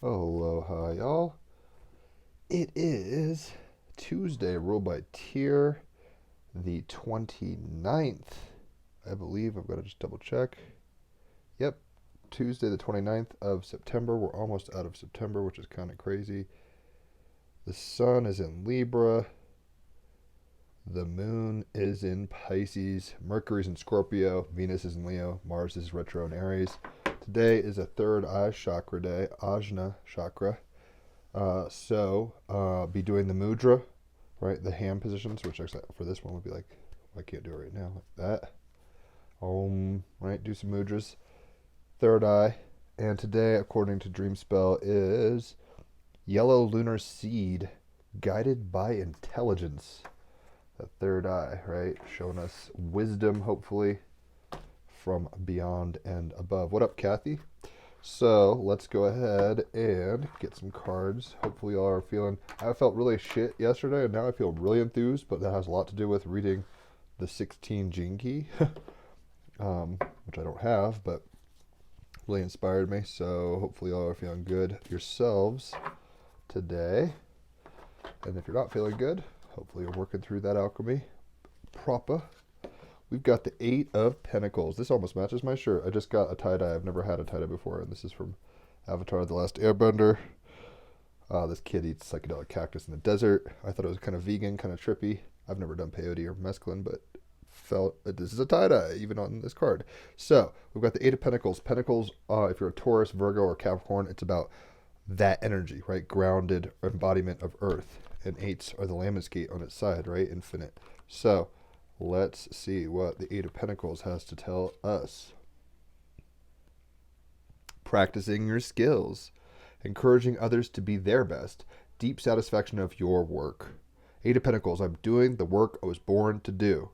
Aloha, y'all. It is Tuesday, ruled by tier, the 29th. I believe. I've got to just double check. Yep, Tuesday, the 29th of September. We're almost out of September, which is kind of crazy. The sun is in Libra. The moon is in Pisces. Mercury's in Scorpio. Venus is in Leo. Mars is retro in Aries. Today is a third eye chakra day, Ajna chakra. Be doing the mudra, right? The hand positions, which actually for this one would be like, I can't do it right now, like that. Right? Do some mudras. Third eye. And today, according to Dream Spell, is Yellow Lunar Seed, guided by intelligence. The third eye, right? Showing us wisdom, hopefully, from beyond and above. What up, Kathy? So let's go ahead and get some cards. Hopefully, y'all are feeling. I felt really shit yesterday, and now I feel really enthused. But that has a lot to do with reading the 16 Gene Key, which I don't have, but really inspired me. So hopefully, y'all are feeling good yourselves today. And if you're not feeling good, hopefully, you're working through that alchemy proper. We've got the Eight of Pentacles. This almost matches my shirt. I just got a tie-dye. I've never had a tie-dye before, and this is from Avatar: The Last Airbender. This kid eats psychedelic cactus in the desert. I thought it was kind of vegan, kind of trippy. I've never done peyote or mescaline, but felt that this is a tie-dye, even on this card. So, we've got the Eight of Pentacles. Pentacles, if you're a Taurus, Virgo, or Capricorn, it's about that energy, right? Grounded embodiment of Earth. And eights are the Lammas gate on its side, right? Infinite. So, let's see what the Eight of Pentacles has to tell us. Practicing your skills, encouraging others to be their best, deep satisfaction of your work. Eight of Pentacles, I'm doing the work I was born to do.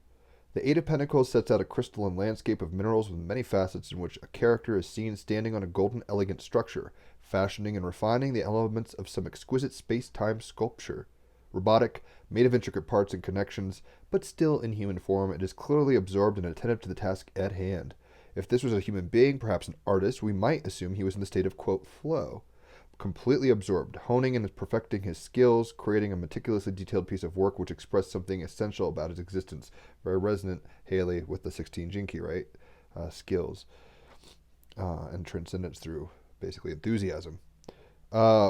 The Eight of Pentacles sets out a crystalline landscape of minerals with many facets in which a character is seen standing on a golden, elegant structure, fashioning and refining the elements of some exquisite space-time sculpture. Robotic, made of intricate parts and connections, but still in human form, it is clearly absorbed and attentive to the task at hand. If this was a human being, perhaps an artist, we might assume he was in the state of, quote, flow. Completely absorbed, honing and perfecting his skills, creating a meticulously detailed piece of work which expressed something essential about his existence. Very resonant, Haley, with the 16 Gene Key, right? Skills and transcendence through basically enthusiasm.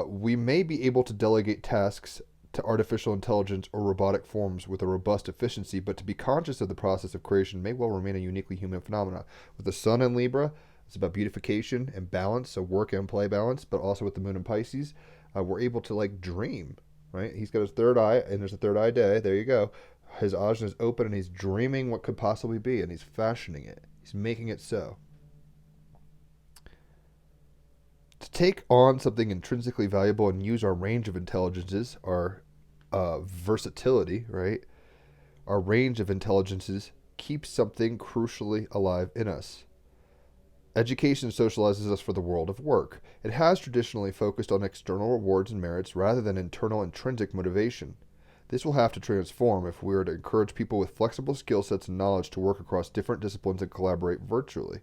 We may be able to delegate tasks to artificial intelligence or robotic forms with a robust efficiency, but to be conscious of the process of creation may well remain a uniquely human phenomenon. With the sun in Libra, it's about beautification and balance, so work and play balance, but also with the moon in Pisces, we're able to like dream, right? He's got his third eye, and there's a third eye day. There you go. His ajna is open, and he's dreaming what could possibly be, and he's fashioning it. He's making it so. To take on something intrinsically valuable and use our range of intelligences, our versatility, right? Our range of intelligences keeps something crucially alive in us. Education socializes us for the world of work. It has traditionally focused on external rewards and merits rather than internal intrinsic motivation. This will have to transform if we are to encourage people with flexible skill sets and knowledge to work across different disciplines and collaborate virtually.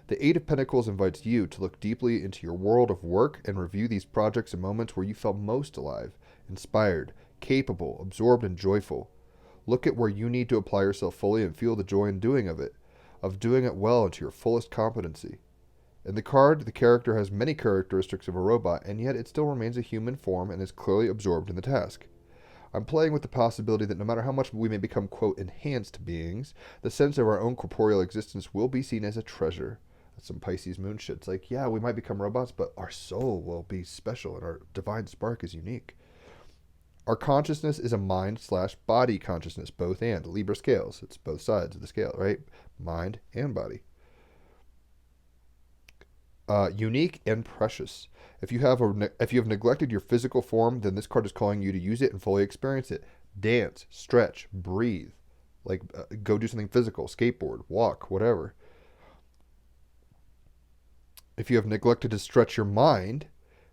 The Eight of Pentacles invites you to look deeply into your world of work and review these projects and moments where you felt most alive, inspired, capable, absorbed, and joyful. Look at where you need to apply yourself fully and feel the joy in doing doing it well and to your fullest competency. In the card, the character has many characteristics of a robot, and yet it still remains a human form and is clearly absorbed in the task. I'm playing with the possibility that no matter how much we may become, quote, enhanced beings, the sense of our own corporeal existence will be seen as a treasure. That's some Pisces moon shit. It's like, yeah, we might become robots, but our soul will be special and our divine spark is unique. Our consciousness is a mind/body consciousness, both and. Libra scales. It's both sides of the scale, right? Mind and body. Unique and precious. If you have neglected your physical form, then this card is calling you to use it and fully experience it. Dance, stretch, breathe. Like go do something physical, skateboard, walk, whatever. If you have neglected to stretch your mind,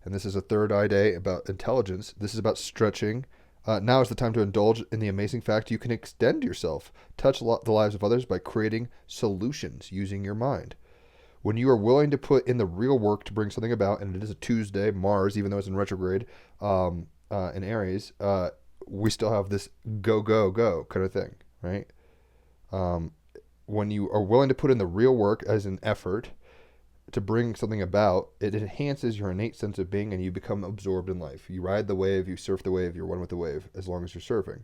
and this is a third eye day about intelligence, this is about stretching. Now is the time to indulge in the amazing fact you can extend yourself, touch the lives of others by creating solutions using your mind. When you are willing to put in the real work to bring something about, and it is a Tuesday, Mars, even though it's in retrograde, in Aries, we still have this go, go, go kind of thing, right? Um, when you are willing to put in the real work as an effort to bring something about, it enhances your innate sense of being and you become absorbed in life. You ride the wave, you surf the wave, you're one with the wave as long as you're surfing.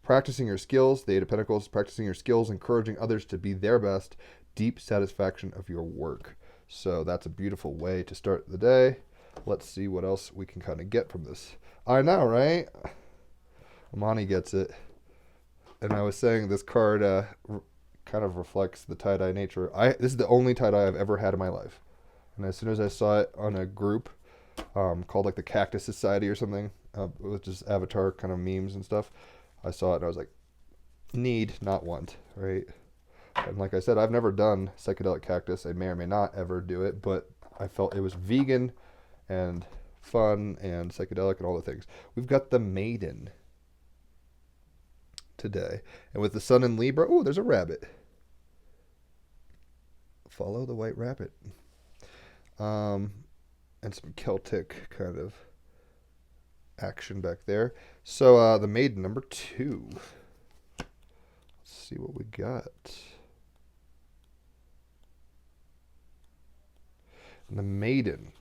Practicing your skills, the Eight of Pentacles, practicing your skills, encouraging others to be their best, deep satisfaction of your work. So that's a beautiful way to start the day. Let's see what else we can kind of get from this. I know, right? Amani gets it. And I was saying this card kind of reflects the tie-dye nature. This is the only tie-dye I've ever had in my life. And as soon as I saw it on a group called like the Cactus Society or something, with just avatar kind of memes and stuff, I saw it and I was like, need, not want, right? And like I said, I've never done psychedelic cactus. I may or may not ever do it, but I felt it was vegan and fun and psychedelic and all the things. We've got the Maiden today. And with the sun in Libra, oh, there's a rabbit. Follow the white rabbit. And some Celtic kind of action back there. So the Maiden, number 2. Let's see what we got. And the Maiden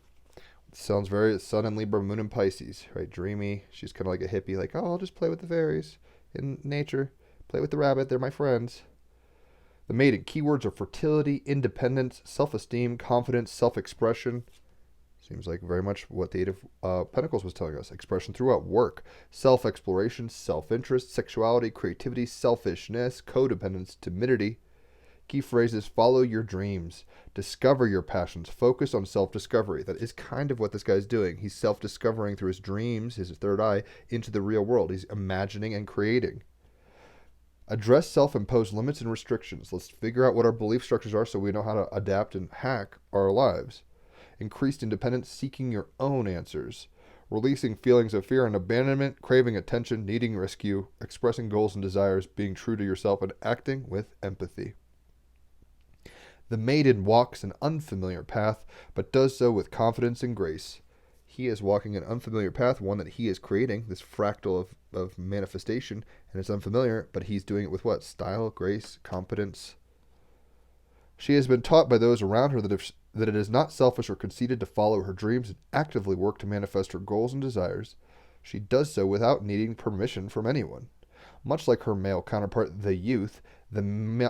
sounds very sun in Libra, moon in Pisces, right? Dreamy. She's kind of like a hippie, like, oh, I'll just play with the fairies in nature. Play with the rabbit. They're my friends. The Maiden. Keywords are fertility, independence, self-esteem, confidence, self-expression. Seems like very much what the Eight of Pentacles was telling us. Expression throughout work, self-exploration, self-interest, sexuality, creativity, selfishness, codependence, timidity. Key phrases: follow your dreams, discover your passions, focus on self-discovery. That is kind of what this guy's doing. He's self-discovering through his dreams, his third eye, into the real world. He's imagining and creating. Address self-imposed limits and restrictions. Let's figure out what our belief structures are so we know how to adapt and hack our lives. Increased independence, seeking your own answers. Releasing feelings of fear and abandonment, craving attention, needing rescue, expressing goals and desires, being true to yourself, and acting with empathy. The Maiden walks an unfamiliar path, but does so with confidence and grace. He is walking an unfamiliar path, one that he is creating, this fractal of manifestation, and it's unfamiliar, but he's doing it with what? Style, grace, competence. She has been taught by those around her that it is not selfish or conceited to follow her dreams and actively work to manifest her goals and desires. She does so without needing permission from anyone. Much like her male counterpart, the youth, the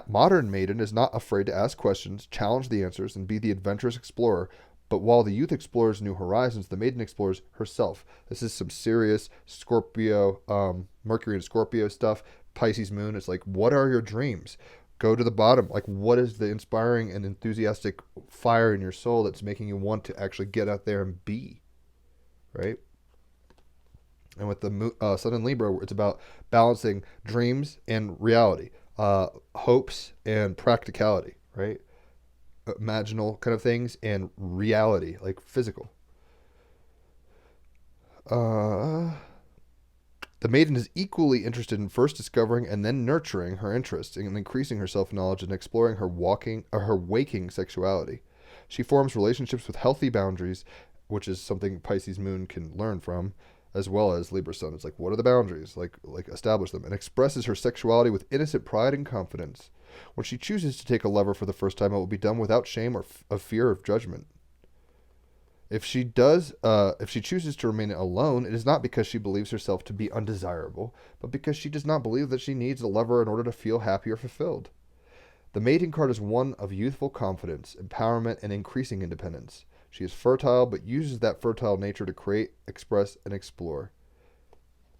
modern maiden is not afraid to ask questions, challenge the answers, and be the adventurous explorer. But while the youth explores new horizons, the maiden explores herself. This is some serious Scorpio, Mercury and Scorpio stuff. Pisces moon. It's like, what are your dreams? Go to the bottom. Like, what is the inspiring and enthusiastic fire in your soul that's making you want to actually get out there and be, right? And with the Sun in Libra, it's about balancing dreams and reality, hopes and practicality, right? Imaginal kind of things and reality, like physical. The maiden is equally interested in first discovering and then nurturing her interests and increasing her self-knowledge and exploring her waking sexuality. She forms relationships with healthy boundaries, which is something Pisces moon can learn from, as well as Libra sun. It's like, what are the boundaries? Like establish them, and expresses her sexuality with innocent pride and confidence. When she chooses to take a lover for the first time, it will be done without shame or of fear of judgment. If she chooses to remain alone, it is not because she believes herself to be undesirable, but because she does not believe that she needs a lover in order to feel happy or fulfilled. The Maiden card is one of youthful confidence, empowerment, and increasing independence. She is fertile, but uses that fertile nature to create, express, and explore.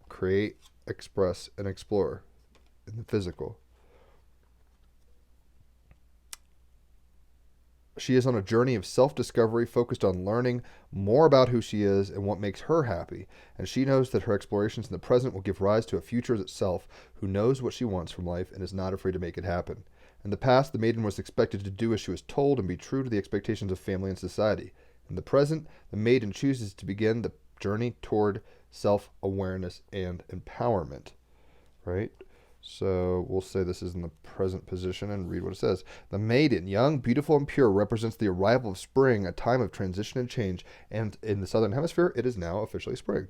Create, express, and explore in the physical. She is on a journey of self-discovery focused on learning more about who she is and what makes her happy, and she knows that her explorations in the present will give rise to a future itself who knows what she wants from life and is not afraid to make it happen. In the past, the maiden was expected to do as she was told and be true to the expectations of family and society. In the present, the maiden chooses to begin the journey toward self-awareness and empowerment, right? So we'll say this is in the present position and read what it says. The maiden, young, beautiful, and pure, represents the arrival of spring, a time of transition and change. And in the southern hemisphere, it is now officially spring.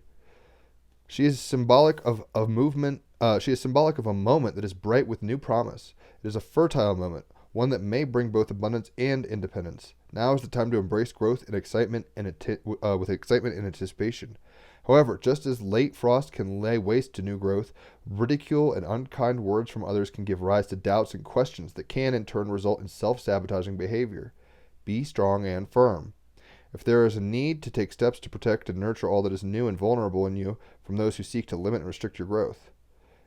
She is symbolic of movement. She is symbolic of a moment that is bright with new promise. It is a fertile moment, one that may bring both abundance and independence. Now is the time to embrace growth and excitement with excitement and anticipation. However, just as late frost can lay waste to new growth, ridicule and unkind words from others can give rise to doubts and questions that can in turn result in self-sabotaging behavior. Be strong and firm. If there is a need to take steps to protect and nurture all that is new and vulnerable in you from those who seek to limit and restrict your growth,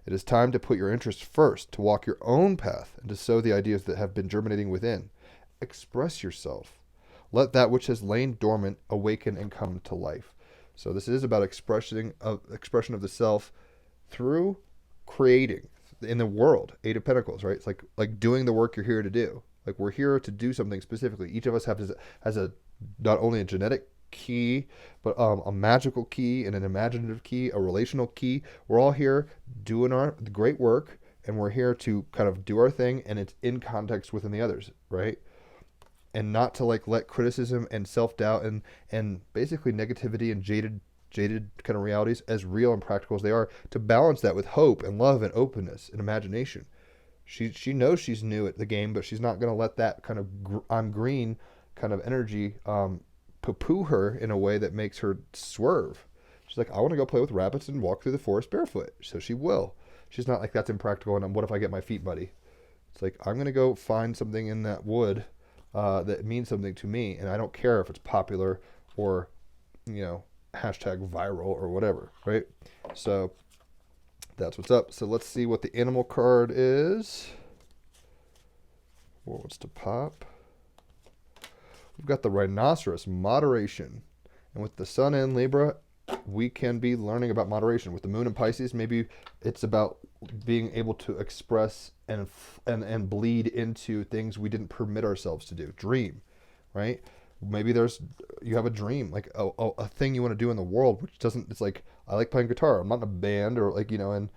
it is time to put your interests first, to walk your own path, and to sow the ideas that have been germinating within. Express yourself. Let that which has lain dormant awaken and come to life. So this is about expression of the self through creating in the world. Eight of Pentacles, right? It's like doing the work you're here to do. Like we're here to do something specifically. Each of us has a not only a genetic key, but a magical key and an imaginative key, a relational key. We're all here doing the great work, and we're here to kind of do our thing, and it's in context within the others, right? And not to like let criticism and self-doubt and basically negativity and jaded kind of realities, as real and practical as they are, to balance that with hope and love and openness and imagination. She knows she's new at the game, but she's not going to let that kind of I'm green kind of energy poo-poo her in a way that makes her swerve. She's like, I want to go play with rabbits and walk through the forest barefoot. So she will. She's not like, that's impractical, and what if I get my feet muddy? It's like, I'm going to go find something in that wood that means something to me, and I don't care if it's popular or, hashtag viral or whatever, right? So that's what's up. So let's see what the animal card is. What wants to pop? We've got the rhinoceros, moderation. And with the sun in Libra, we can be learning about moderation. With the moon in Pisces, maybe it's about being able to express and bleed into things we didn't permit ourselves to do. Dream, right? Maybe you have a dream, like a thing you want to do in the world, which doesn't, it's like, I like playing guitar. I'm not in a band or and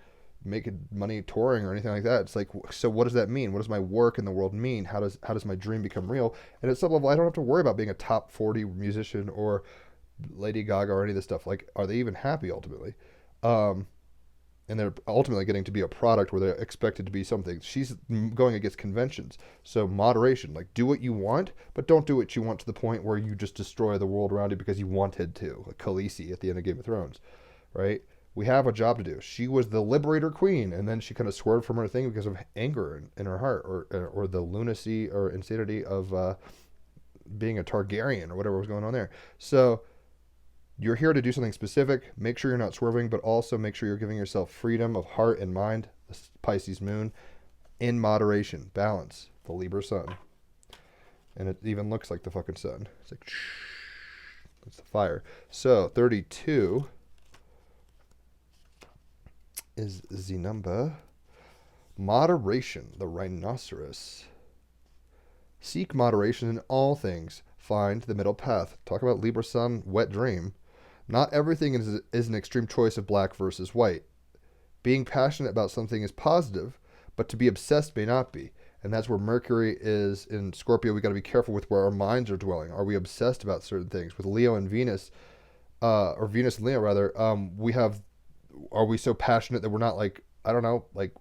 making money touring or anything like that. It's like, so what does that mean? What does my work in the world mean? How does my dream become real? And at some level, I don't have to worry about being a top 40 musician or Lady Gaga or any of this stuff. Like, are they even happy ultimately? And they're ultimately getting to be a product where they're expected to be something. She's going against conventions. So moderation, like do what you want, but don't do what you want to the point where you just destroy the world around you because you wanted to. Like Khaleesi at the end of Game of Thrones, right? We have a job to do. She was the liberator queen, and then she kind of swerved from her thing because of anger in her heart, or the lunacy or insanity of being a Targaryen or whatever was going on there. So you're here to do something specific. Make sure you're not swerving, but also make sure you're giving yourself freedom of heart and mind. The Pisces moon in moderation, balance. The Libra sun, and it even looks like the fucking sun. It's like it's the fire. So 32 is the number. Moderation, the rhinoceros. Seek moderation in all things. Find the middle path. Talk about Libra sun, wet dream. Not everything is an extreme choice of black versus white. Being passionate about something is positive, but to be obsessed may not be. And that's where Mercury is in Scorpio. We got to be careful with where our minds are dwelling. Are we obsessed about certain things? With Leo and Venus, or Venus and Leo rather, are we so passionate that we're not like, I don't know, like,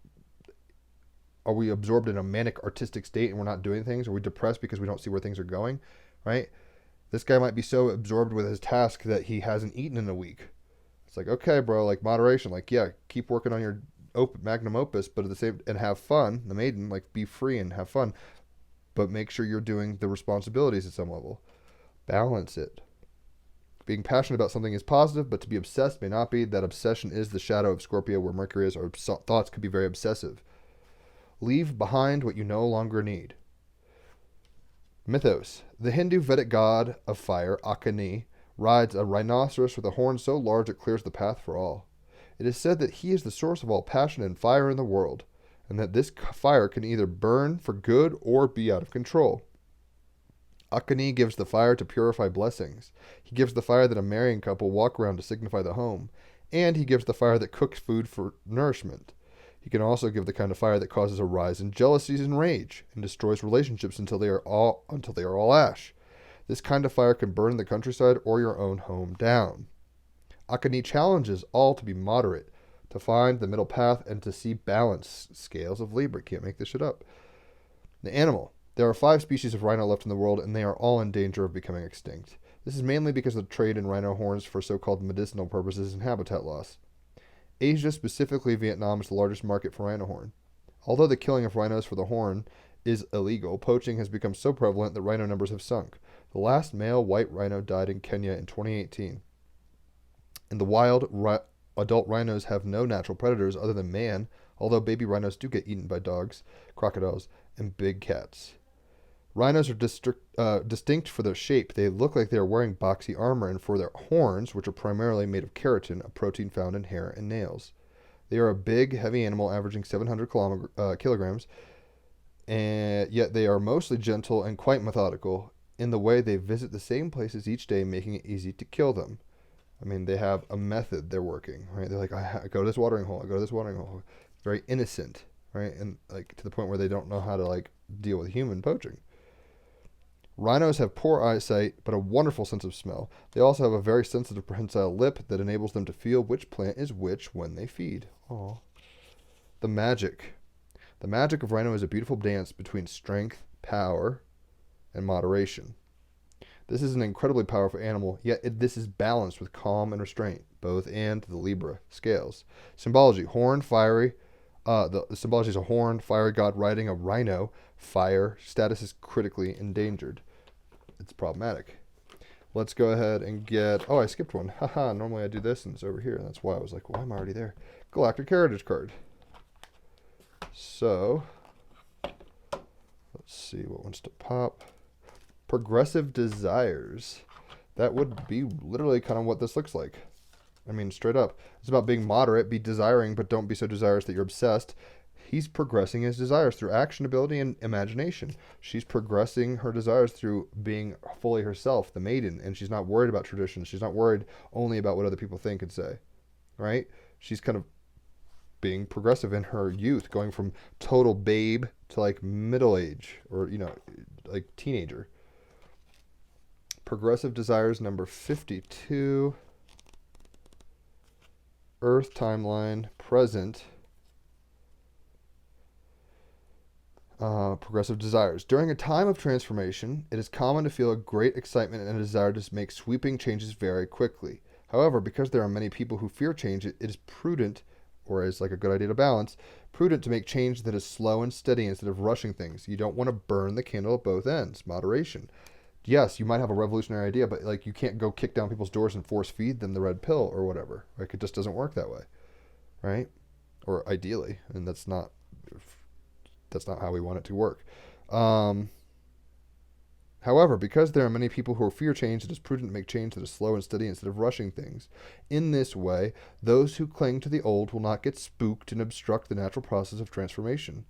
are we absorbed in a manic artistic state and we're not doing things? Are we depressed because we don't see where things are going, right? This guy might be so absorbed with his task that he hasn't eaten in a week. It's like, okay, bro, like moderation, like, yeah, keep working on your magnum opus, but at the same, and have fun. The maiden, like, be free and have fun, but make sure you're doing the responsibilities at some level. Balance it. Being passionate about something is positive, but to be obsessed may not be. That obsession is the shadow of Scorpio, where Mercury is. Our thoughts could be very obsessive. Leave behind what you no longer need. Mythos. The Hindu Vedic god of fire, Akani, rides a rhinoceros with a horn so large it clears the path for all. It is said that he is the source of all passion and fire in the world, and that this fire can either burn for good or be out of control. Akani gives the fire to purify blessings. He gives the fire that a marrying couple walk around to signify the home, and he gives the fire that cooks food for nourishment. He can also give the kind of fire that causes a rise in jealousies and rage and destroys relationships until they are all ash. This kind of fire can burn the countryside or your own home down. Akani challenges all to be moderate, to find the middle path, and to see balanced scales of Libra. Can't make this shit up. The animal. There are 5 species of rhino left in the world, and they are all in danger of becoming extinct. This is mainly because of the trade in rhino horns for so-called medicinal purposes and habitat loss. Asia, specifically Vietnam, is the largest market for rhino horn. Although the killing of rhinos for the horn is illegal, poaching has become so prevalent that rhino numbers have sunk. The last male white rhino died in Kenya in 2018. In the wild, adult rhinos have no natural predators other than man, although baby rhinos do get eaten by dogs, crocodiles, and big cats. Rhinos are distinct for their shape. They look like they are wearing boxy armor, and for their horns, which are primarily made of keratin, a protein found in hair and nails. They are a big, heavy animal averaging 700 kilograms, and yet they are mostly gentle and quite methodical in the way they visit the same places each day, making it easy to kill them. I mean, they have a method they're working, right? They're like, I go to this watering hole, I go to this watering hole. Very innocent, right? And like to the point where they don't know how to like deal with human poaching. Rhinos have poor eyesight, but a wonderful sense of smell. They also have a very sensitive prehensile lip that enables them to feel which plant is which when they feed. Aww. The magic. The magic of rhino is a beautiful dance between strength, power, and moderation. This is an incredibly powerful animal, yet this is balanced with calm and restraint, both and the Libra scales. Symbology. Horn, fiery. The symbology is a horn, fiery god riding a rhino. Fire. Status is critically endangered. It's problematic. Let's go ahead and get... Oh, I skipped one. Haha, normally I do this and it's over here. That's why I was like, why am I already there? Galactic Heritage card. So, let's see what wants to pop. Progressive Desires. That would be literally kind of what this looks like. I mean, straight up. It's about being moderate, be desiring, but don't be so desirous that you're obsessed. He's progressing his desires through action, ability, and imagination. She's progressing her desires through being fully herself, the maiden, and she's not worried about traditions. She's not worried only about what other people think and say, right? She's kind of being progressive in her youth, going from total babe to like middle age or, you know, like teenager. Progressive Desires number 52. Earth timeline, present. Progressive Desires. During a time of transformation, it is common to feel a great excitement and a desire to make sweeping changes very quickly. However, because there are many people who fear change, it is prudent, or is like a good idea to balance, prudent to make change that is slow and steady instead of rushing things. You don't want to burn the candle at both ends. Moderation. Yes, you might have a revolutionary idea, but like you can't go kick down people's doors and force feed them the red pill or whatever. Like it just doesn't work that way, right? Or ideally, and that's not how we want it to work. However, because there are many people who fear change, it is prudent to make change that is slow and steady instead of rushing things. In this way, those who cling to the old will not get spooked and obstruct the natural process of transformation.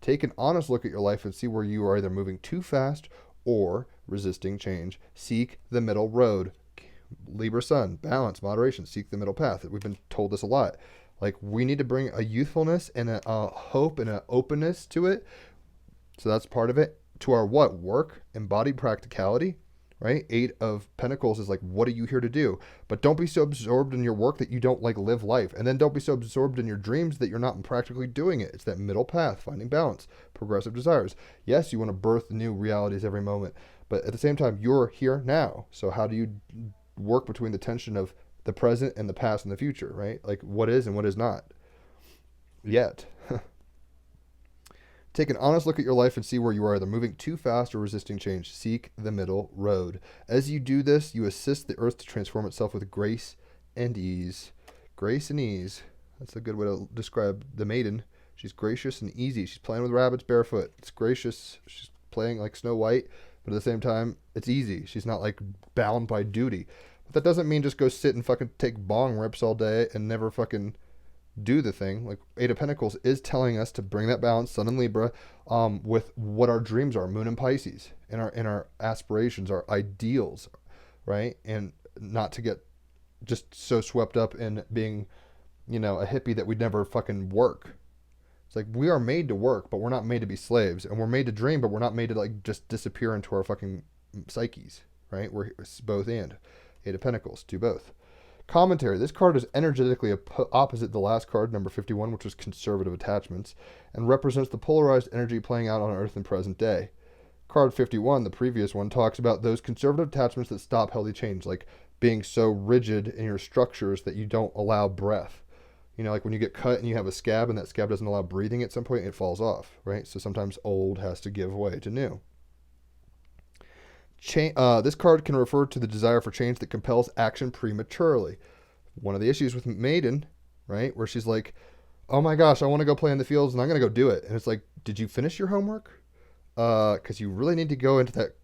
Take an honest look at your life and see where you are either moving too fast or resisting change. Seek the middle road. Libra Sun, balance, moderation, seek the middle path. We've been told this a lot. Like, we need to bring a youthfulness and a hope and an openness to it. So that's part of it. To our what? Work, embodied practicality, right? 8 of Pentacles is like, what are you here to do? But don't be so absorbed in your work that you don't like live life. And then don't be so absorbed in your dreams that you're not practically doing it. It's that middle path, finding balance, progressive desires. Yes, you want to birth new realities every moment, but at the same time, you're here now. So how do you work between the tension of the present and the past and the future, right? Like what is and what is not yet. Take an honest look at your life and see where you are either moving too fast or resisting change. Seek the middle road. As you do this, you assist the earth to transform itself with grace and ease. Grace and ease. That's a good way to describe the maiden. She's gracious and easy. She's playing with rabbits barefoot. It's gracious. She's playing like Snow White, but at the same time, it's easy. She's not like bound by duty. But that doesn't mean just go sit and fucking take bong rips all day and never fucking do the thing. Like 8 of Pentacles is telling us to bring that balance, Sun and Libra, with what our dreams are, Moon and Pisces, and our aspirations, our ideals, right? And not to get just so swept up in being, you know, a hippie that we'd never fucking work, It's like we are made to work, but we're not made to be slaves, and we're made to dream, but we're not made to like just disappear into our fucking psyches, right? It's both and. Eight of Pentacles, do both. Commentary. This card is energetically opposite the last card, number 51, which was conservative attachments, and represents the polarized energy playing out on Earth in present day. Card 51, the previous one, talks about those conservative attachments that stop healthy change, like being so rigid in your structures that you don't allow breath. You know, like when you get cut and you have a scab and that scab doesn't allow breathing at some point, it falls off, right? So sometimes old has to give way to new. This card can refer to the desire for change that compels action prematurely. One of the issues with Maiden, right, where she's like, oh my gosh, I want to go play in the fields and I'm going to go do it. And it's like, did you finish your homework? Because you really need to go into that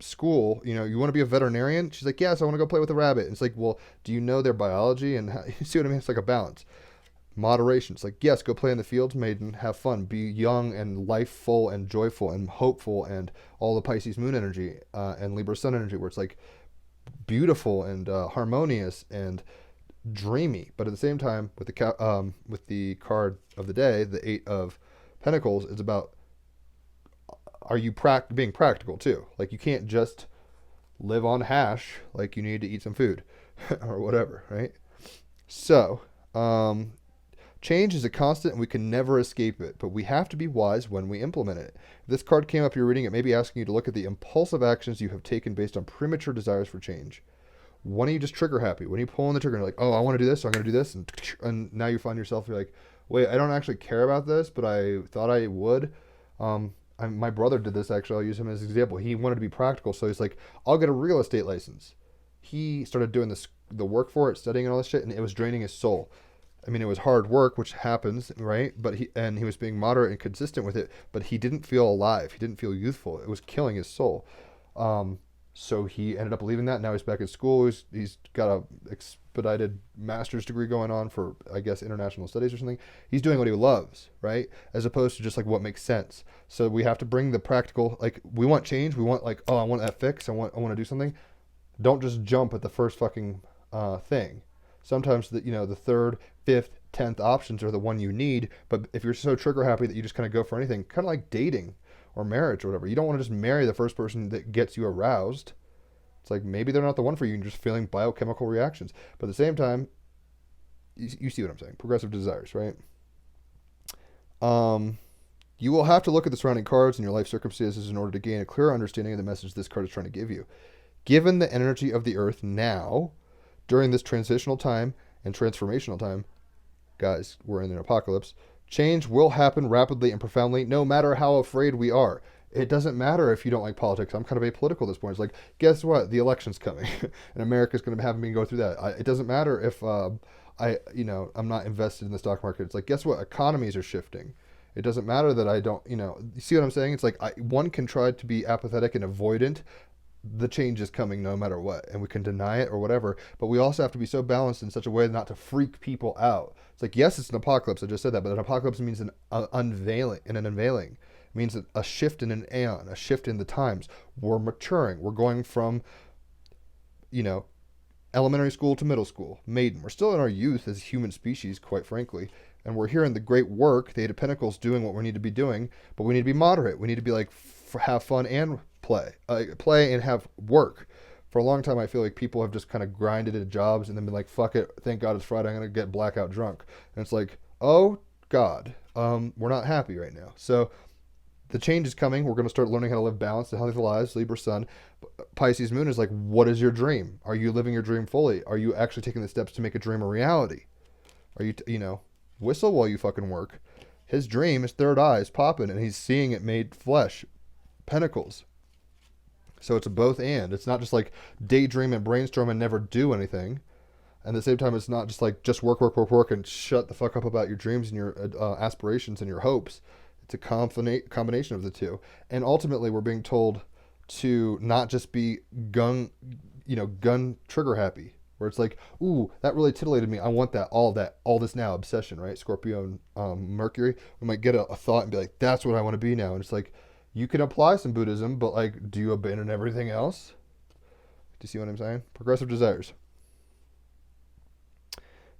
school. You know, you want to be a veterinarian? She's like, yes, I want to go play with a rabbit. And it's like, well, do you know their biology? And how, you see what I mean? It's like a balance. Moderation. It's like, yes, go play in the fields, Maiden, have fun, be young and lifeful and joyful and hopeful, and all the Pisces moon energy and Libra sun energy, where it's like beautiful and harmonious and dreamy. But at the same time, with the card of the day, the Eight of Pentacles, it's about, are you being practical too? Like, you can't just live on hash. Like, you need to eat some food or whatever, right? So change is a constant and we can never escape it, but we have to be wise when we implement it. If this card came up, you're reading it, maybe asking you to look at the impulsive actions you have taken based on premature desires for change. When are you just trigger happy? When you pull on the trigger and you're like, oh, I want to do this, so I'm going to do this, and now you find yourself, you're like, wait, I don't actually care about this, but I thought I would. My brother did this, actually. I'll use him as an example. He wanted to be practical, so he's like, I'll get a real estate license. He started doing the work for it, studying and all this shit, and it was draining his soul. I mean, it was hard work, which happens, right? But he was being moderate and consistent with it, but he didn't feel alive. He didn't feel youthful. It was killing his soul. So he ended up leaving that. Now he's back at school. He's got a expedited master's degree going on for, I guess, international studies or something. He's doing what he loves, right? As opposed to just like what makes sense. So we have to bring the practical, like, we want change. We want like, oh, I want that fix. I want to do something. Don't just jump at the first fucking thing. Sometimes the third, fifth, 10th options are the one you need. But if you're so trigger happy that you just kind of go for anything, kind of like dating or marriage or whatever, you don't want to just marry the first person that gets you aroused. It's like, maybe they're not the one for you and you're just feeling biochemical reactions. But at the same time, you see what I'm saying. Progressive desires, right? You will have to look at the surrounding cards and your life circumstances in order to gain a clearer understanding of the message this card is trying to give you. Given the energy of the earth now, during this transitional time and transformational time, guys, we're in an apocalypse, change will happen rapidly and profoundly, no matter how afraid we are. It doesn't matter if you don't like politics. I'm kind of apolitical at this point. It's like, guess what? The election's coming, and America's going to have me go through that. It doesn't matter if I'm not invested in the stock market. It's like, guess what? Economies are shifting. It doesn't matter that I don't, you see what I'm saying? It's like one can try to be apathetic and avoidant. The change is coming no matter what, and we can deny it or whatever, but we also have to be so balanced in such a way not to freak people out. It's like, yes, it's an apocalypse. I just said that, but an apocalypse means an unveiling. It means a shift in an aeon, a shift in the times. We're maturing. We're going from, elementary school to middle school. Maiden. We're still in our youth as human species, quite frankly, and we're here in the great work, the Eight of Pentacles, doing what we need to be doing, but we need to be moderate. We need to be like, have fun and play and have work. For a long time, I feel like people have just kind of grinded at jobs and then been like, fuck it, thank God it's Friday, I'm going to get blackout drunk. And it's like, oh God, we're not happy right now. So the change is coming. We're going to start learning how to live balanced and healthy lives. Libra sun. Pisces moon is like, what is your dream? Are you living your dream fully? Are you actually taking the steps to make a dream a reality? Are you, whistle while you fucking work. His dream, his third eye is popping and he's seeing it made flesh. Pentacles. So it's a both and. It's not just like daydream and brainstorm and never do anything. And at the same time, it's not just like just work and shut the fuck up about your dreams and your aspirations and your hopes. It's a combination of the two. And ultimately, we're being told to not just be gun trigger happy. Where it's like, ooh, that really titillated me. I want that, all this now, obsession, right? Scorpio and Mercury. We might get a thought and be like, that's what I want to be now. And it's like, you can apply some Buddhism, but like, do you abandon everything else? Do you see what I'm saying? Progressive desires.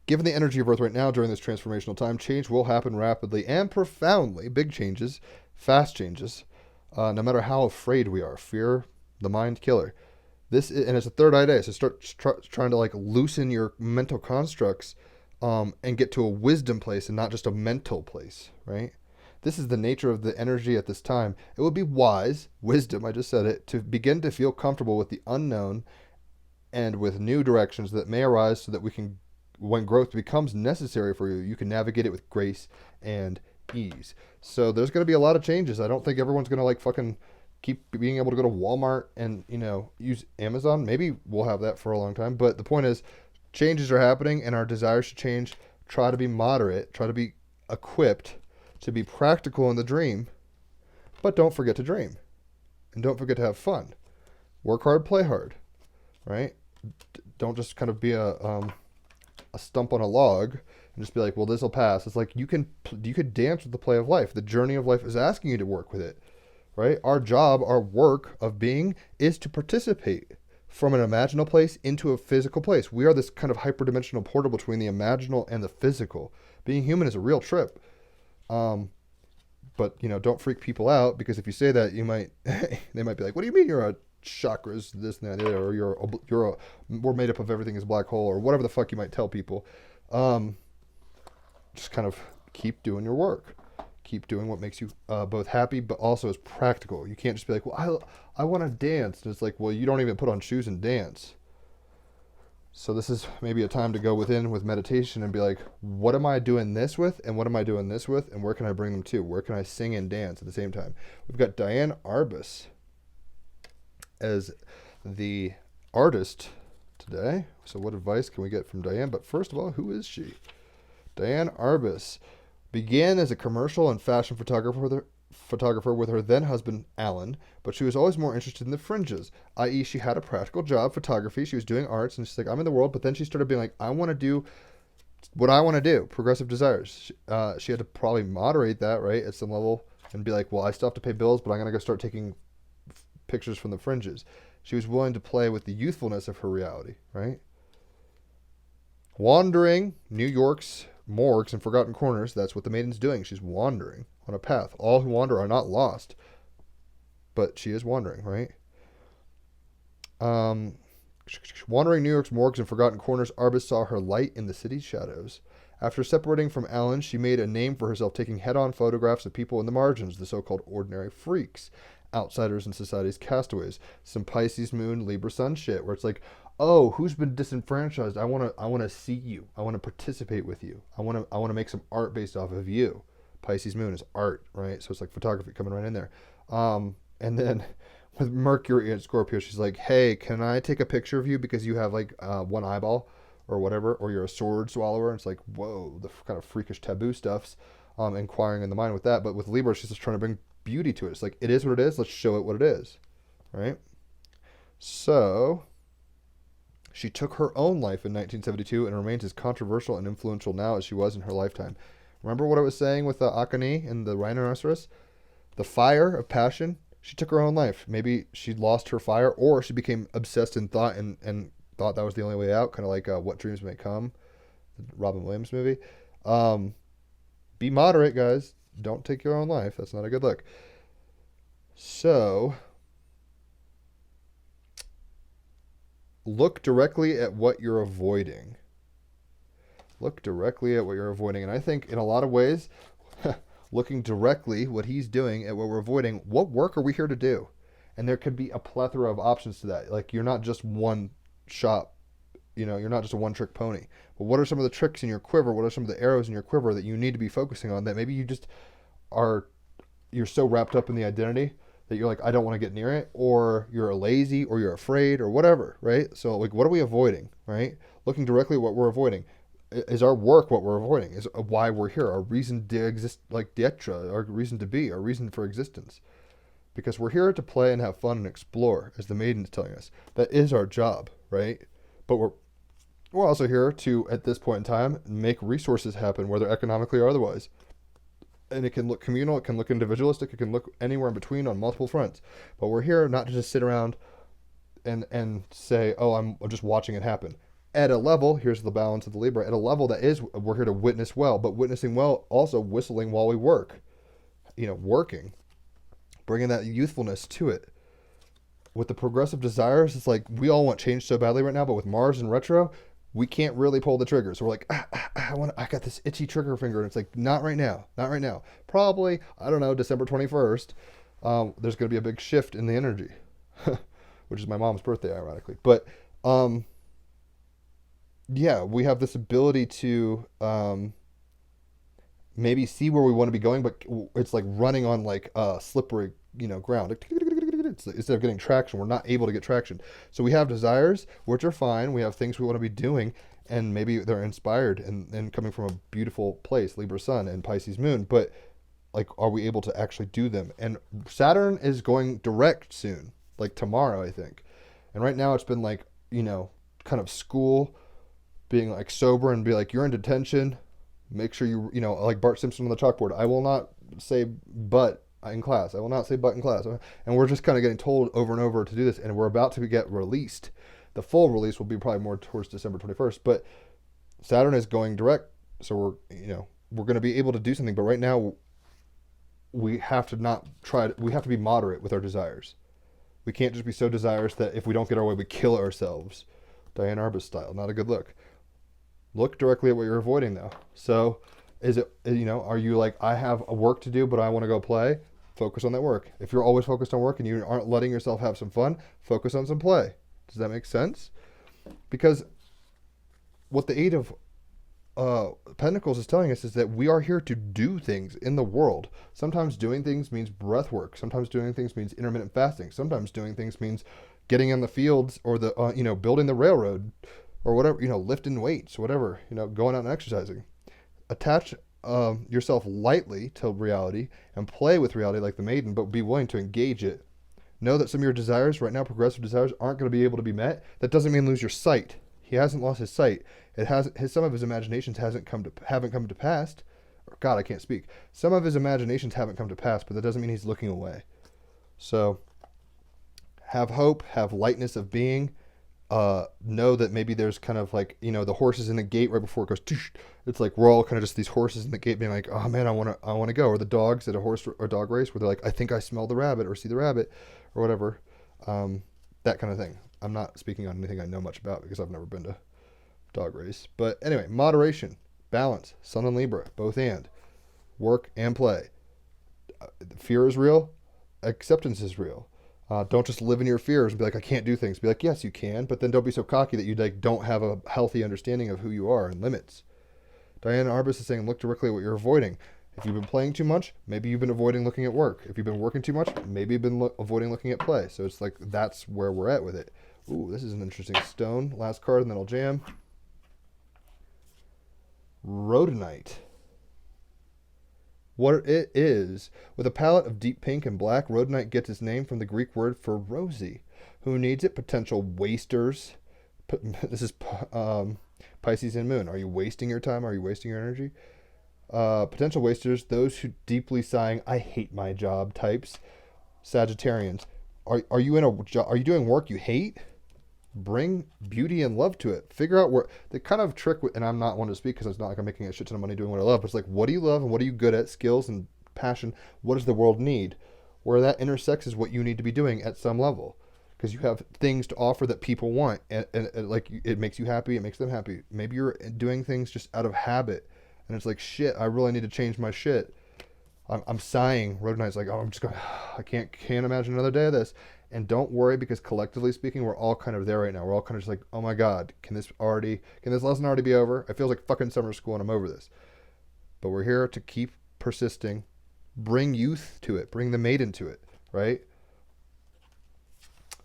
Given the energy of Earth right now during this transformational time, change will happen rapidly and profoundly. Big changes, fast changes, no matter how afraid we are. Fear, the mind killer. And it's a third eye day, so start trying to like loosen your mental constructs, and get to a wisdom place and not just a mental place, right? This is the nature of the energy at this time. It would be wise, wisdom, I just said it, to begin to feel comfortable with the unknown and with new directions that may arise so that we can, when growth becomes necessary for you, you can navigate it with grace and ease. So there's going to be a lot of changes. I don't think everyone's going to like fucking keep being able to go to Walmart and, use Amazon. Maybe we'll have that for a long time. But the point is, changes are happening and our desires to change. Try to be moderate. Try to be equipped to be practical in the dream. But don't forget to dream. And don't forget to have fun. Work hard, play hard. Right? Don't just kind of be a stump on a log and just be like, well, this will pass. It's like you could dance with the play of life. The journey of life is asking you to work with it. Right? Our job, our work of being is to participate from an imaginal place into a physical place. We are this kind of hyperdimensional portal between the imaginal and the physical. Being human is a real trip. But, don't freak people out, because if you say that, they might be like, what do you mean you're a chakras, this and that, or we're made up of everything is black hole, or whatever the fuck you might tell people. Just kind of keep doing your work. Keep doing what makes you both happy, but also is practical. You can't just be like, well, I want to dance. And it's like, well, you don't even put on shoes and dance. So this is maybe a time to go within with meditation and be like, what am I doing this with? And what am I doing this with? And where can I bring them to? Where can I sing and dance at the same time? We've got TEAMrabbithole as the artist today. So what advice can we get from Diane? But first of all, who is she? TEAMrabbithole began as a commercial and fashion photographer with her then husband Alan, but she was always more interested in the fringes, i.e. she had a practical job, photography, she was doing arts, and she's like, I'm in the world, but then she started being like, I want to do what I want to do, progressive desires. She had to probably moderate that, right, at some level, and be like, well, I still have to pay bills, but I'm going to go start taking pictures from the fringes. She was willing to play with the youthfulness of her reality, right? Wandering New York's morgues and forgotten corners, that's what the maiden's doing. She's wandering on a path. All who wander are not lost, but she is wandering, right? Wandering New York's morgues and forgotten corners, Arbus saw her light in the city's shadows. After separating from Alan, she made a name for herself, taking head-on photographs of people in the margins, the so-called ordinary freaks, outsiders in society's castaways. Some Pisces moon, Libra sun shit, where it's like, oh, who's been disenfranchised? I want to see you. I want to participate with you. I want to make some art based off of you. Pisces moon is art, right? So it's like photography coming right in there. And then with Mercury and Scorpio, she's like, hey, can I take a picture of you because you have like one eyeball or whatever, or you're a sword swallower? And it's like, whoa, the kind of freakish taboo stuff's inquiring in the mind with that. But with Libra, she's just trying to bring beauty to it. It's like, it is what it is. Let's show it what it is, right? So she took her own life in 1972 and remains as controversial and influential now as she was in her lifetime. Remember what I was saying with Akane and the rhinoceros? The fire of passion. She took her own life. Maybe she lost her fire, or she became obsessed in thought and thought that was the only way out, kind of like What Dreams May Come, the Robin Williams movie. Be moderate, guys. Don't take your own life. That's not a good look. So look directly at what you're avoiding. Look directly at what you're avoiding. And I think in a lot of ways, looking directly what he's doing at what we're avoiding, what work are we here to do? And there could be a plethora of options to that. Like, you're not just one shop, you're not just a one trick pony. But what are some of the tricks in your quiver? What are some of the arrows in your quiver that you need to be focusing on that maybe you're so wrapped up in the identity that you're like, I don't want to get near it, or you're lazy, or you're afraid, or whatever, right? So like, what are we avoiding, right? Looking directly at what we're avoiding. Is our work what we're avoiding? Is why we're here, our reason to exist, like d'etre, our reason to be, our reason for existence. Because we're here to play and have fun and explore, as the maiden is telling us. That is our job, right? But we're also here to, at this point in time, make resources happen, whether economically or otherwise. And it can look communal, it can look individualistic, it can look anywhere in between on multiple fronts. But we're here not to just sit around and say, oh, I'm just watching it happen. at a level, here's the balance of the Libra, at a level that is, we're here to witness well, but witnessing well, also whistling while we work, working, bringing that youthfulness to it. With the progressive desires, it's like we all want change so badly right now, but with Mars and retro, we can't really pull the trigger. So we're like, I got this itchy trigger finger, and it's like, not right now, not right now. Probably, I don't know, December 21st, there's going to be a big shift in the energy, which is my mom's birthday, ironically. But yeah, we have this ability to maybe see where we want to be going, but it's like running on like slippery, ground. Instead of getting traction, we're not able to get traction. So we have desires, which are fine. We have things we want to be doing, and maybe they're inspired and coming from a beautiful place, Libra Sun and Pisces Moon. But like, are we able to actually do them? And Saturn is going direct soon, like tomorrow, I think. And right now it's been like, kind of school, being like sober and be like, you're in detention. Make sure like Bart Simpson on the chalkboard. I will not say but in class. I will not say but in class. And we're just kind of getting told over and over to do this. And we're about to get released. The full release will be probably more towards December 21st. But Saturn is going direct. So we're going to be able to do something. But right now, we have to we have to be moderate with our desires. We can't just be so desirous that if we don't get our way, we kill ourselves. Diane Arbus style. Not a good look. Look directly at what you're avoiding, though. So, is it, are you like, I have a work to do, but I want to go play? Focus on that work. If you're always focused on work and you aren't letting yourself have some fun, focus on some play. Does that make sense? Because what the Eight of Pentacles is telling us is that we are here to do things in the world. Sometimes doing things means breath work. Sometimes doing things means intermittent fasting. Sometimes doing things means getting in the fields or building the railroad, or whatever, lifting weights, whatever, going out and exercising. Attach yourself lightly to reality and play with reality like the maiden, but be willing to engage it. Know that some of your desires right now, progressive desires, aren't going to be able to be met. That doesn't mean lose your sight. He hasn't lost his sight. Some of his imaginations haven't come to pass. God, I can't speak. Some of his imaginations haven't come to pass, but that doesn't mean he's looking away. So have hope, have lightness of being. Know that maybe there's kind of like, the horses in the gate right before it goes, toosh. It's like we're all kind of just these horses in the gate being like, oh man, I want to go. Or the dogs at a horse or dog race where they're like, I think I smell the rabbit or see the rabbit or whatever. That kind of thing. I'm not speaking on anything I know much about because I've never been to dog race. But anyway, moderation, balance, Sun and Libra, both and. Work and play. Fear is real. Acceptance is real. Don't just live in your fears and be like, I can't do things. Be like, yes, you can, but then don't be so cocky that you like don't have a healthy understanding of who you are and limits. Diane Arbus is saying, look directly at what you're avoiding. If you've been playing too much, maybe you've been avoiding looking at work. If you've been working too much, maybe you've been avoiding looking at play. So it's like, that's where we're at with it. Ooh, this is an interesting stone. Last card, and then I'll jam. Rhodonite. What it is, with a palette of deep pink and black, rhodonite gets its name from the Greek word for rosy. Who needs it? Potential wasters. This is Pisces and Moon. Are you wasting your time? Are you wasting your energy? Potential wasters, those who deeply sighing, I hate my job types. Sagittarians. Are you in a job? Are you doing work you hate? Bring beauty and love to it. Figure out where the kind of trick, and I'm not one to speak because it's not like I'm making a shit ton of money doing what I love, but it's like, what do you love and what are you good at? Skills and passion. What does the world need? Where that intersects is what you need to be doing at some level, because you have things to offer that people want, and like it makes you happy, it makes them happy. Maybe you're doing things just out of habit, and it's like, shit, I really need to change my shit. I'm sighing. Rhodonite's like, oh, I'm just going, I can't imagine another day of this. And don't worry, because collectively speaking, we're all kind of there right now. We're all kind of just like, oh my God, can this lesson already be over? It feels like fucking summer school and I'm over this. But we're here to keep persisting, bring youth to it, bring the maiden to it, right?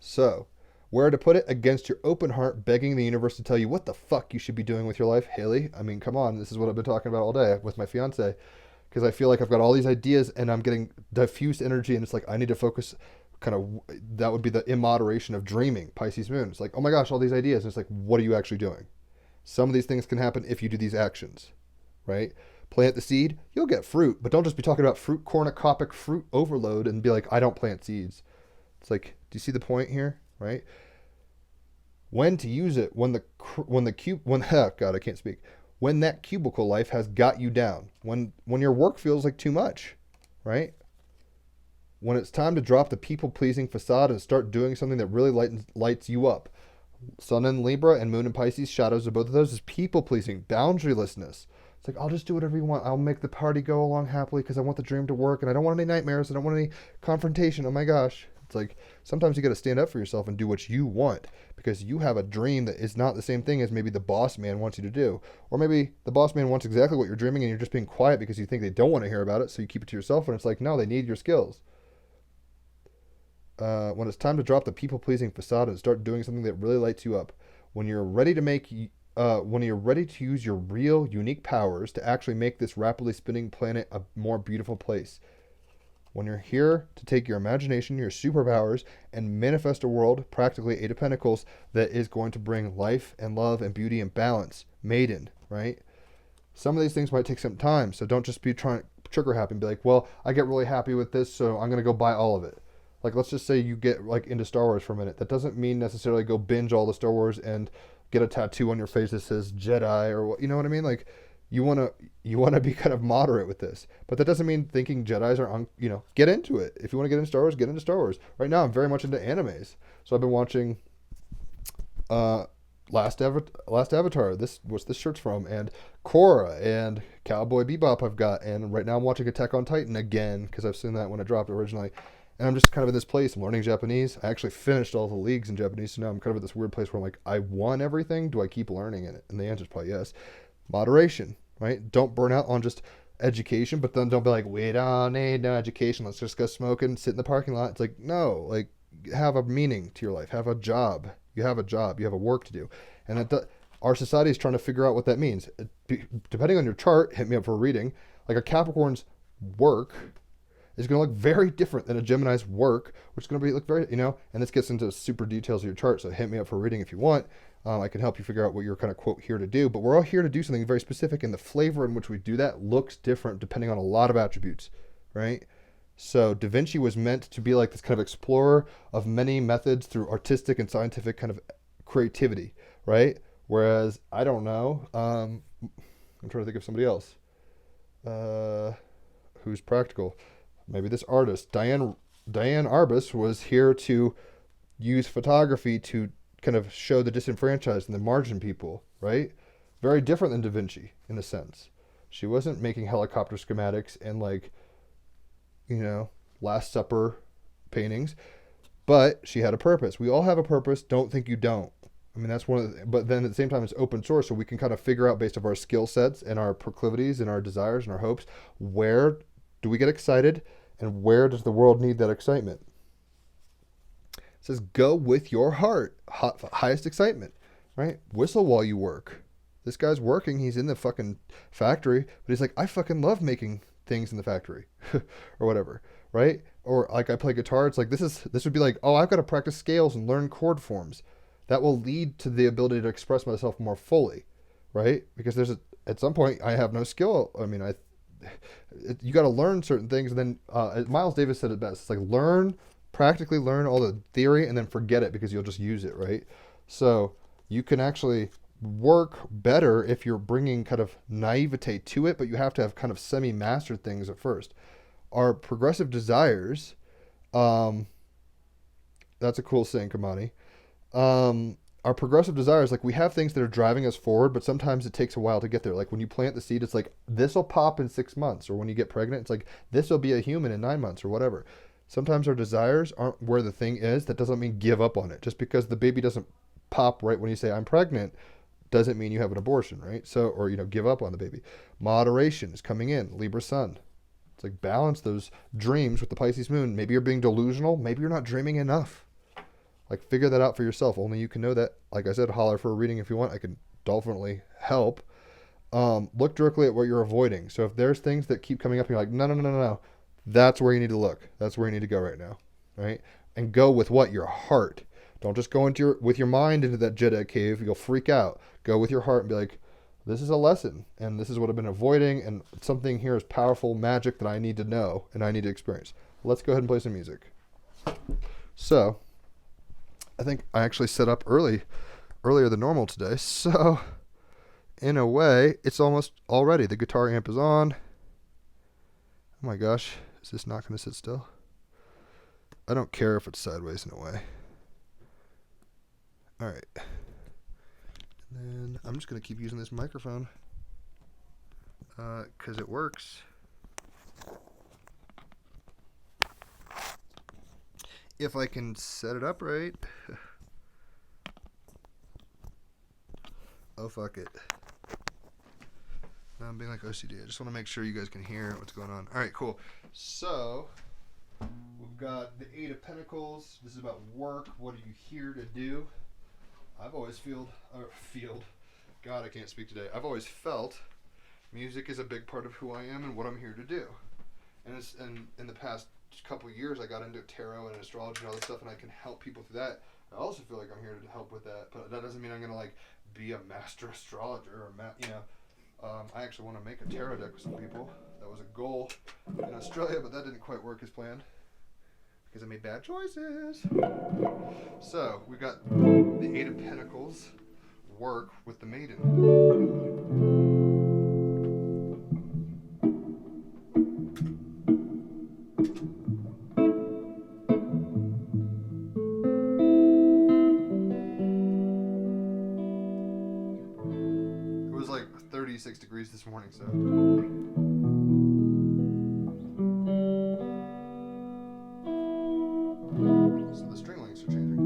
So, where to put it? Against your open heart, begging the universe to tell you what the fuck you should be doing with your life. Haley, I mean, come on, this is what I've been talking about all day with my fiance, because I feel like I've got all these ideas and I'm getting diffuse energy, and it's like I need to focus. Kind of, that would be the immoderation of dreaming. Pisces Moon. It's like, oh my gosh, all these ideas. And it's like, what are you actually doing? Some of these things can happen if you do these actions, right? Plant the seed, you'll get fruit, but don't just be talking about fruit cornucopic fruit overload and be like, I don't plant seeds. It's like, do you see the point here, right? when to use it when God, I can't speak. When that cubicle life has got you down, when your work feels like too much, right? When it's time to drop the people-pleasing facade and start doing something that really lights you up. Sun in Libra and Moon in Pisces, shadows of both of those is people-pleasing, boundarylessness. It's like, I'll just do whatever you want. I'll make the party go along happily because I want the dream to work and I don't want any nightmares. I don't want any confrontation. Oh my gosh. It's like, sometimes you got to stand up for yourself and do what you want because you have a dream that is not the same thing as maybe the boss man wants you to do. Or maybe the boss man wants exactly what you're dreaming and you're just being quiet because you think they don't want to hear about it. So you keep it to yourself and it's like, no, they need your skills. When it's time to drop the people-pleasing facade and start doing something that really lights you up. When you're ready to use your real, unique powers to actually make this rapidly spinning planet a more beautiful place. When you're here to take your imagination, your superpowers, and manifest a world, practically Eight of Pentacles, that is going to bring life and love and beauty and balance. Maiden, right? Some of these things might take some time, so don't just be trying to trigger happy and be like, well, I get really happy with this, so I'm going to go buy all of it. Like, let's just say you get like into Star Wars for a minute. That doesn't mean necessarily go binge all the Star Wars and get a tattoo on your face that says Jedi or what, you know what I mean? Like, you want to be kind of moderate with this, but that doesn't mean thinking Jedis are get into it. If you want to get into Star Wars, get into Star Wars. Right now, I'm very much into animes, so I've been watching Last Avatar. What's this shirt's from, and Korra and Cowboy Bebop I've got, and right now I'm watching Attack on Titan again because I've seen that when it dropped originally. And I'm just kind of in this place. I'm learning Japanese. I actually finished all the leagues in Japanese, so now I'm kind of at this weird place where I'm like, I won everything. Do I keep learning in it? And the answer is probably yes. Moderation, right? Don't burn out on just education, but then don't be like, we don't need no education. Let's just go smoking, sit in the parking lot. It's like, no, like, have a meaning to your life. Have a job. You have a job. You have a work to do. And our society is trying to figure out what that means. Depending on your chart, hit me up for a reading. Like a Capricorn's work is going to look very different than a Gemini's work, which is going to look very, and this gets into super details of your chart. So hit me up for a reading if you want. I can help you figure out what you're kind of quote here to do, but we're all here to do something very specific. And the flavor in which we do that looks different depending on a lot of attributes, right? So Da Vinci was meant to be like this kind of explorer of many methods through artistic and scientific kind of creativity, right? Whereas, I don't know, I'm trying to think of somebody else who's practical. Maybe this artist, Diane Arbus, was here to use photography to kind of show the disenfranchised and the margin people, right? Very different than Da Vinci in a sense. She wasn't making helicopter schematics and Last Supper paintings, but she had a purpose. We all have a purpose. Don't think you don't. I mean, that's one of the, but then at the same time, it's open source, so we can kind of figure out based on our skill sets and our proclivities and our desires and our hopes, where do we get excited and where does the world need that excitement? It says, go with your heart, highest excitement, right? Whistle while you work. This guy's working. He's in the fucking factory, but he's like, I fucking love making things in the factory or whatever, right? Or like I play guitar. It's like, this would be like, oh, I've got to practice scales and learn chord forms. That will lead to the ability to express myself more fully, right? Because at some point I have no skill. I mean, you got to learn certain things. And then Miles Davis said it best. It's like practically learn all the theory and then forget it because you'll just use it, right? So you can actually work better if you're bringing kind of naivete to it, but you have to have kind of semi-mastered things at first. Our progressive desires, that's a cool saying, Kamani. Our progressive desires, like we have things that are driving us forward, but sometimes it takes a while to get there. Like when you plant the seed, it's like, this will pop in 6 months. Or when you get pregnant, it's like, this will be a human in 9 months or whatever. Sometimes our desires aren't where the thing is. That doesn't mean give up on it. Just because the baby doesn't pop right when you say, I'm pregnant, doesn't mean you have an abortion, right? So, or, give up on the baby. Moderation is coming in. Libra sun. It's like balance those dreams with the Pisces moon. Maybe you're being delusional. Maybe you're not dreaming enough. Like, figure that out for yourself. Only you can know that. Like I said, holler for a reading if you want. I can definitely help. Look directly at what you're avoiding. So if there's things that keep coming up, you're like, no. That's where you need to look. That's where you need to go right now, right? And go with what? Your heart. Don't just go with your mind into that Jedi cave. You'll freak out. Go with your heart and be like, this is a lesson, and this is what I've been avoiding, and something here is powerful magic that I need to know and I need to experience. Let's go ahead and play some music. So, I think I actually set up early earlier than normal today, so in a way, it's almost all ready. The guitar amp is on. Oh my gosh, is this not going to sit still? I don't care if it's sideways in a way. All right. And then I'm just going to keep using this microphone because it works. If I can set it up right. Oh, fuck it. Now I'm being like OCD. I just want to make sure you guys can hear what's going on. All right, cool. So we've got the Eight of Pentacles. This is about work. What are you here to do? I've always God, I can't speak today. I've always felt music is a big part of who I am and what I'm here to do. And it's in the past couple of years, I got into tarot and astrology and all this stuff, and I can help people through that. I also feel like I'm here to help with that, but that doesn't mean I'm gonna like be a master astrologer or I actually want to make a tarot deck with some people. That was a goal in Australia, but that didn't quite work as planned because I made bad choices. So we got the Eight of Pentacles, work with the Maiden. It was like 36 degrees this morning, so. So the string lengths are changing.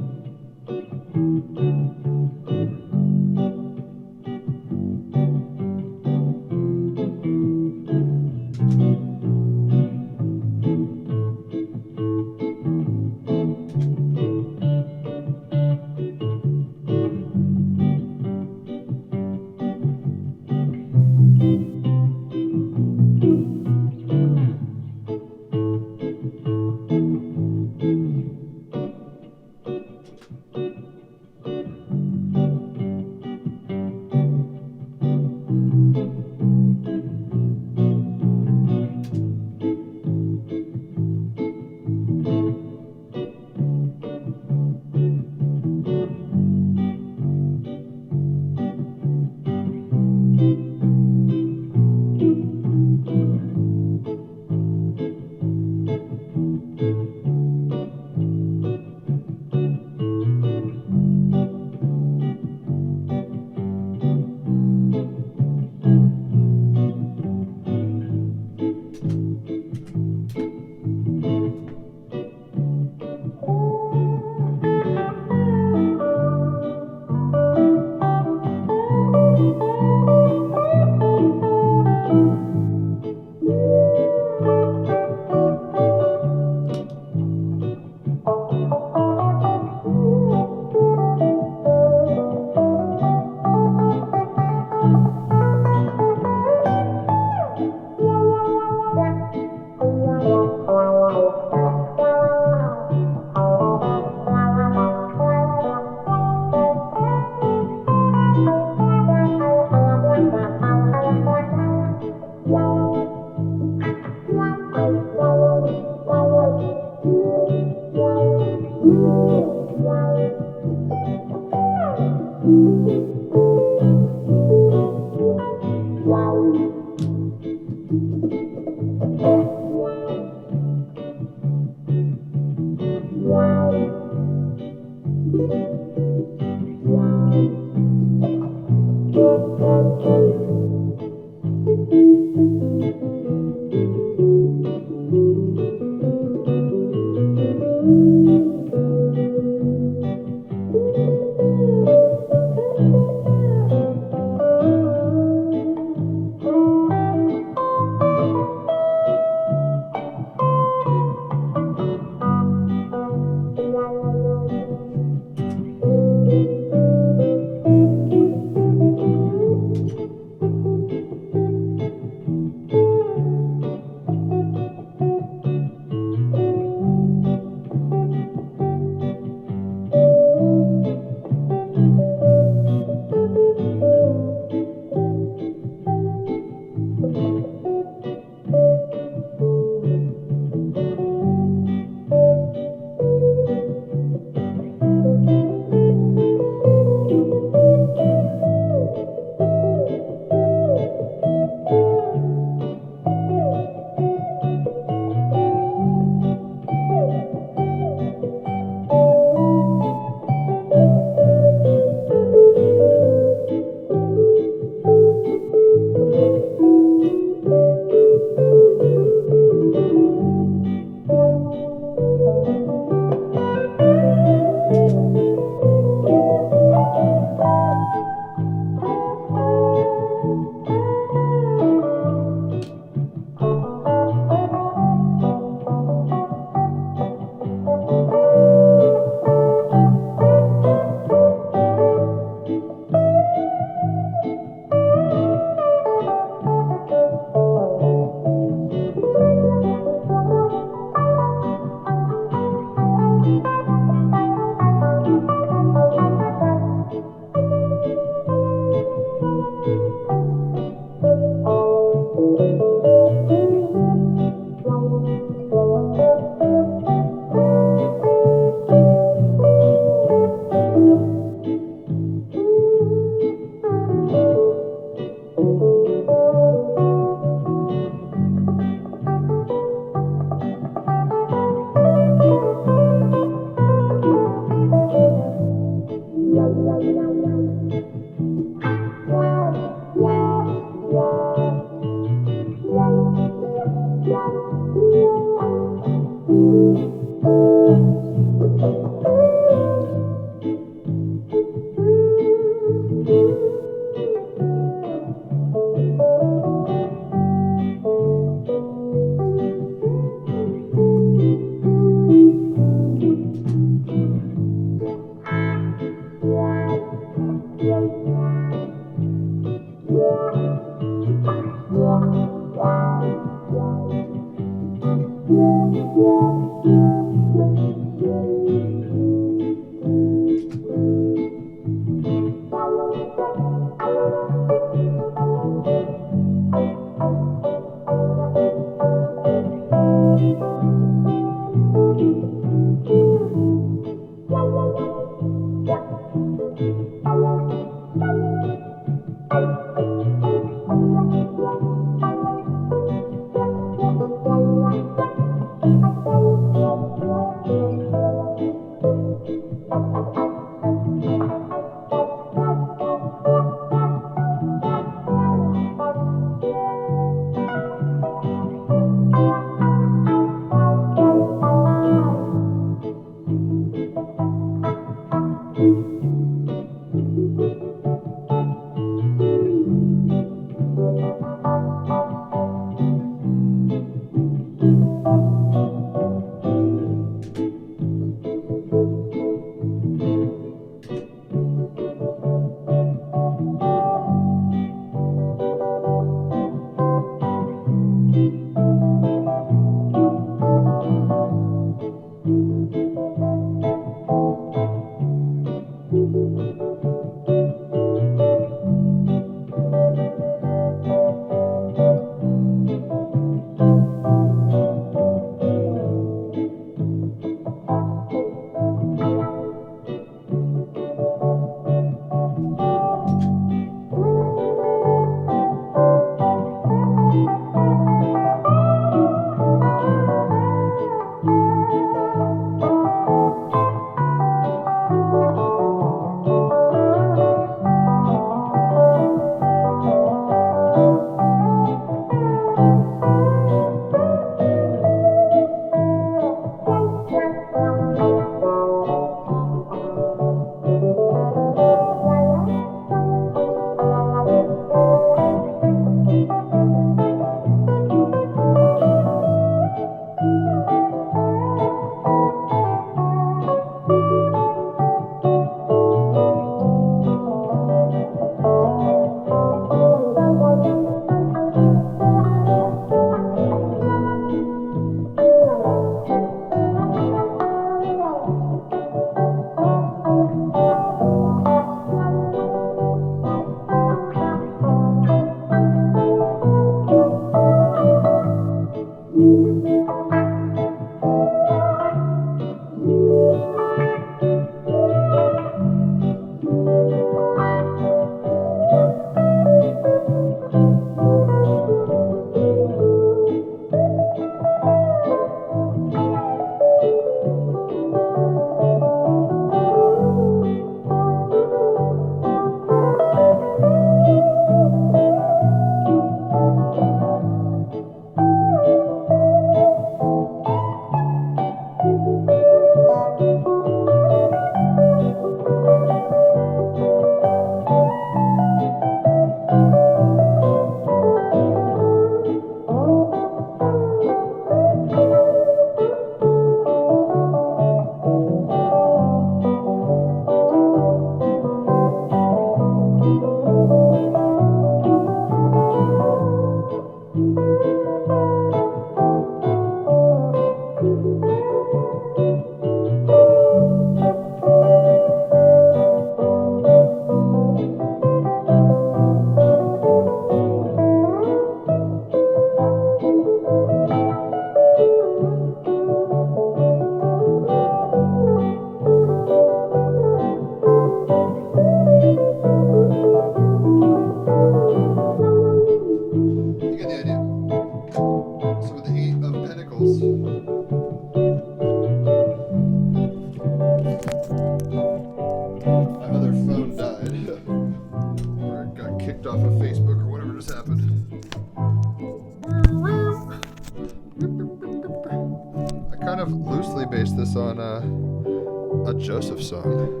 a Joseph song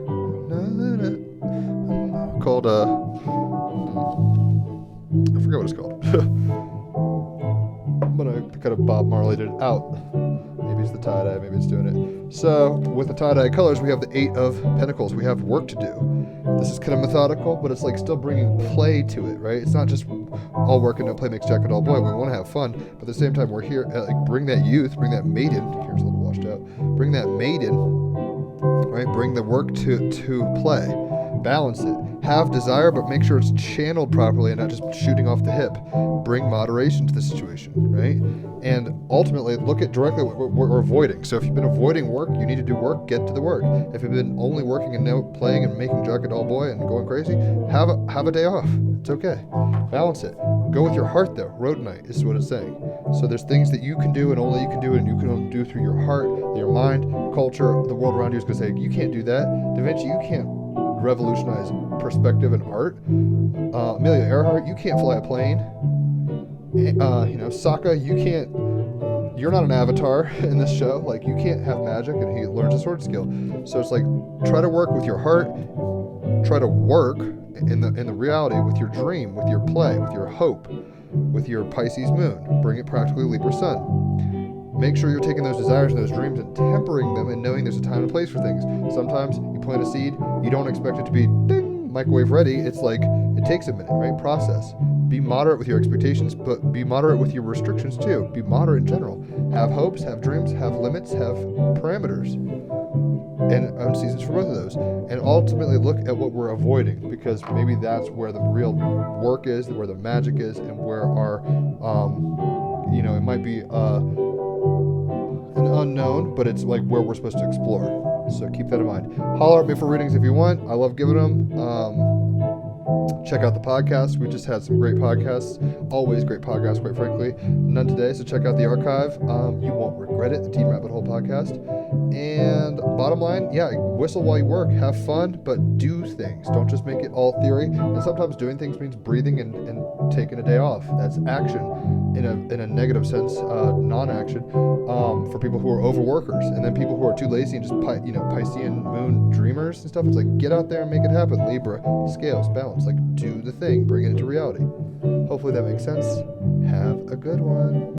called I forget what it's called. But I kind of Bob Marley'd it out. Maybe it's the tie-dye, maybe it's doing it. So with the tie-dye colors, we have the 8 of Pentacles. We have work to do. This is kind of methodical, but it's like still bringing play to it, right? It's not just all work and no play makes Jack a dull boy. We want to have fun, but at the same time, we're here. Like, bring that youth, bring that maiden. Here's a little washed out. Bring that maiden, right? Bring the work to play. Balance it. Have desire, but make sure it's channeled properly and not just shooting off the hip. Bring moderation to the situation, right? And ultimately, look at directly what we're avoiding. So if you've been avoiding work, you need to do work, get to the work. If you've been only working and no playing and making Jack a dull boy and going crazy, have a day off. It's okay. Balance it. Go with your heart, though. Road night is what it's saying. So there's things that you can do and only you can do, and you can only do through your heart, your mind, culture. The world around you is going to say, you can't do that. Da Vinci, you can't revolutionize perspective and art. Amelia Earhart, you can't fly a plane. Sokka, you're not an avatar in this show. Like, you can't have magic, and he learns a sword skill. So it's like, try to work with your heart, try to work in the reality with your dream, with your play, with your hope, with your Pisces moon. Bring it practically Libra sun. Make sure you're taking those desires and those dreams and tempering them and knowing there's a time and place for things. Sometimes you plant a seed, you don't expect it to be ding, microwave ready. It's like, it takes a minute, right? Process. Be moderate with your expectations, but be moderate with your restrictions too. Be moderate in general. Have hopes, have dreams, have limits, have parameters. And seasons for both of those. And ultimately look at what we're avoiding, because maybe that's where the real work is, where the magic is, and where our, it might be an unknown, but it's like where we're supposed to explore. So keep that in mind. Holler at me for readings if you want. I love giving them. Check out the podcast. We just had some great podcasts. Always great podcasts, quite frankly. None today, so check out the archive. You won't regret it, the Team Rabbit Hole podcast. And bottom line, whistle while you work. Have fun, but do things. Don't just make it all theory. And sometimes doing things means breathing and taking a day off. That's action in a negative sense, non-action, for people who are overworkers. And then people who are too lazy and just Piscean moon dreamers and stuff. It's like, get out there and make it happen. Libra, scales, balance. Like, do the thing. Bring it into reality. Hopefully that makes sense. Have a good one.